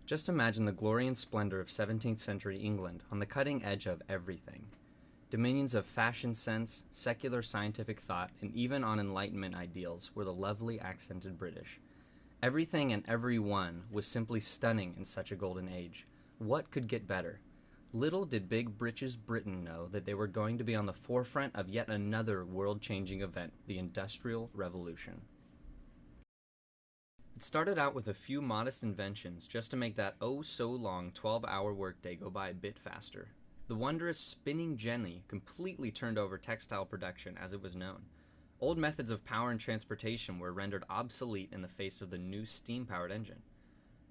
Just imagine the glory and splendor of 17th century England on the cutting edge of everything. Dominions of fashion sense, secular scientific thought, and even on Enlightenment ideals were the lovely accented British. Everything and everyone was simply stunning in such a golden age. What could get better? Little did Big Britches Britain know that they were going to be on the forefront of yet another world-changing event, the Industrial Revolution. It started out with a few modest inventions just to make that oh-so-long 12-hour workday go by a bit faster. The wondrous spinning jenny completely turned over textile production as it was known. Old methods of power and transportation were rendered obsolete in the face of the new steam-powered engine.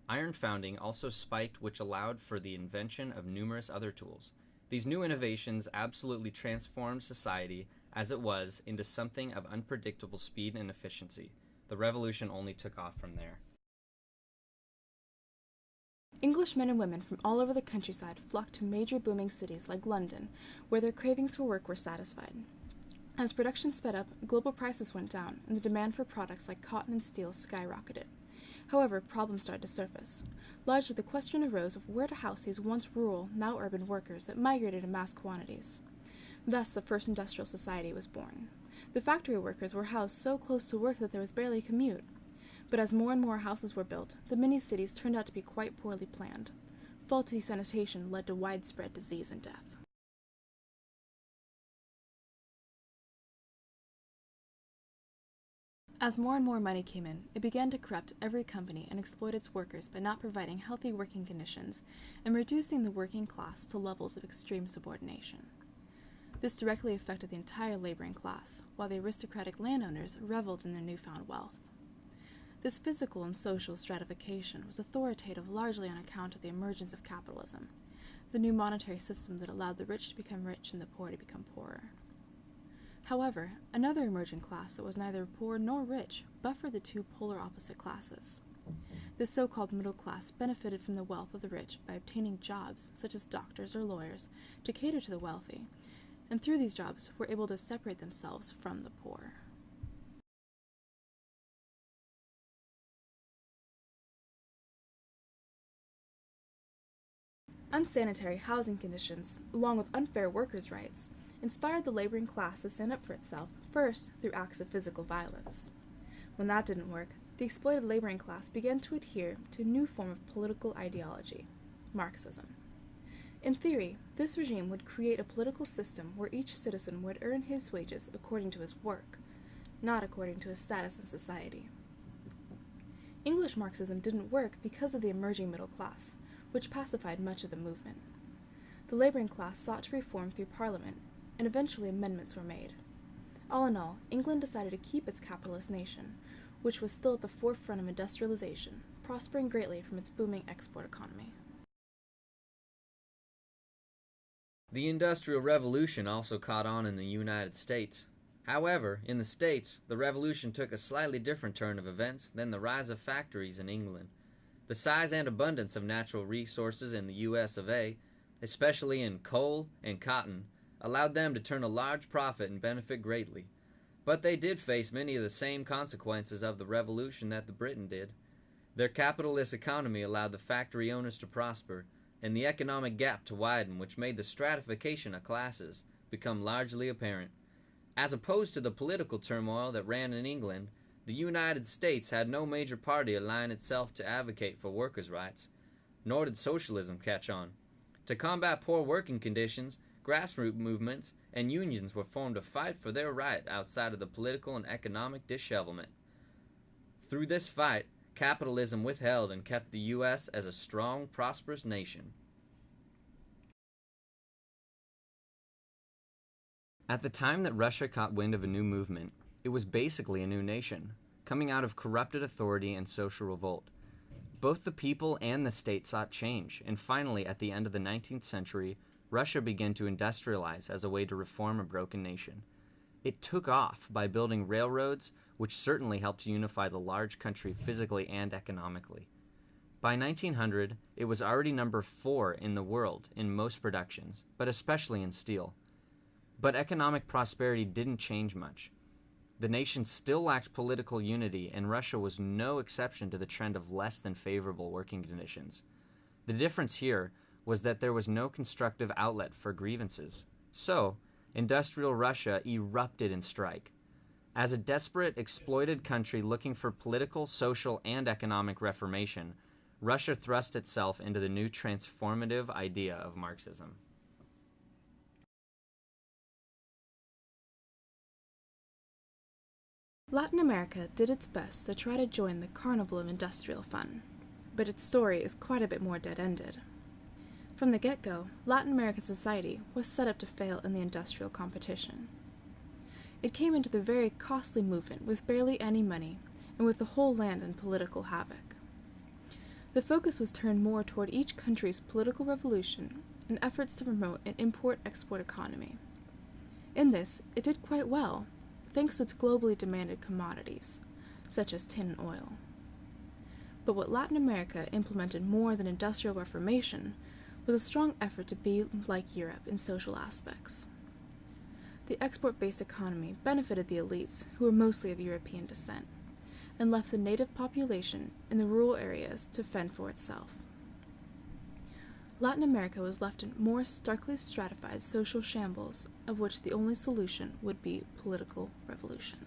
Iron founding also spiked, which allowed for the invention of numerous other tools. These new innovations absolutely transformed society as it was into something of unpredictable speed and efficiency. The revolution only took off from there. English men and women from all over the countryside flocked to major booming cities like London, where their cravings for work were satisfied. As production sped up, global prices went down, and the demand for products like cotton and steel skyrocketed. However, problems started to surface. Largely, the question arose of where to house these once rural, now urban workers that migrated in mass quantities. Thus, the first industrial society was born. The factory workers were housed so close to work that there was barely a commute. But as more and more houses were built, the mini-cities turned out to be quite poorly planned. Faulty sanitation led to widespread disease and death. As more and more money came in, it began to corrupt every company and exploit its workers by not providing healthy working conditions and reducing the working class to levels of extreme subordination. This directly affected the entire laboring class, while the aristocratic landowners reveled in their newfound wealth. This physical and social stratification was authoritative largely on account of the emergence of capitalism, the new monetary system that allowed the rich to become rich and the poor to become poorer. However, another emerging class that was neither poor nor rich buffered the two polar opposite classes. This so-called middle class benefited from the wealth of the rich by obtaining jobs, such as doctors or lawyers, to cater to the wealthy, and through these jobs were able to separate themselves from the poor. Unsanitary housing conditions, along with unfair workers' rights, inspired the laboring class to stand up for itself, first through acts of physical violence. When that didn't work, the exploited laboring class began to adhere to a new form of political ideology, Marxism. In theory, this regime would create a political system where each citizen would earn his wages according to his work, not according to his status in society. English Marxism didn't work because of the emerging middle class, which pacified much of the movement. The laboring class sought to reform through Parliament, and eventually amendments were made. All in all, England decided to keep its capitalist nation, which was still at the forefront of industrialization, prospering greatly from its booming export economy. The Industrial Revolution also caught on in the United States. However, in the States, the revolution took a slightly different turn of events than the rise of factories in England. The size and abundance of natural resources in the US of A, especially in coal and cotton, allowed them to turn a large profit and benefit greatly. But they did face many of the same consequences of the revolution that the Britain did. Their capitalist economy allowed the factory owners to prosper, and the economic gap to widen, which made the stratification of classes become largely apparent. As opposed to the political turmoil that ran in England, the United States had no major party align itself to advocate for workers' rights, nor did socialism catch on. To combat poor working conditions, grassroots movements and unions were formed to fight for their right outside of the political and economic dishevelment. Through this fight, capitalism withheld and kept the U.S. as a strong, prosperous nation. At the time that Russia caught wind of a new movement, it was basically a new nation, coming out of corrupted authority and social revolt. Both the people and the state sought change, and finally, at the end of the 19th century, Russia began to industrialize as a way to reform a broken nation. It took off by building railroads, which certainly helped to unify the large country physically and economically. By 1900, it was already number 4 in the world in most productions, but especially in steel. But economic prosperity didn't change much. The nation still lacked political unity, and Russia was no exception to the trend of less than favorable working conditions. The difference here was that there was no constructive outlet for grievances. So, industrial Russia erupted in strike. As a desperate, exploited country looking for political, social, and economic reformation, Russia thrust itself into the new transformative idea of Marxism. Latin America did its best to try to join the carnival of industrial fun, but its story is quite a bit more dead-ended. From the get-go, Latin American society was set up to fail in the industrial competition. It came into the very costly movement with barely any money and with the whole land in political havoc. The focus was turned more toward each country's political revolution and efforts to promote an import-export economy. In this, it did quite well, thanks to its globally demanded commodities, such as tin and oil. But what Latin America implemented more than industrial reformation was a strong effort to be like Europe in social aspects. The export-based economy benefited the elites, who were mostly of European descent, and left the native population in the rural areas to fend for itself. Latin America was left in more starkly stratified social shambles, of which the only solution would be political revolution.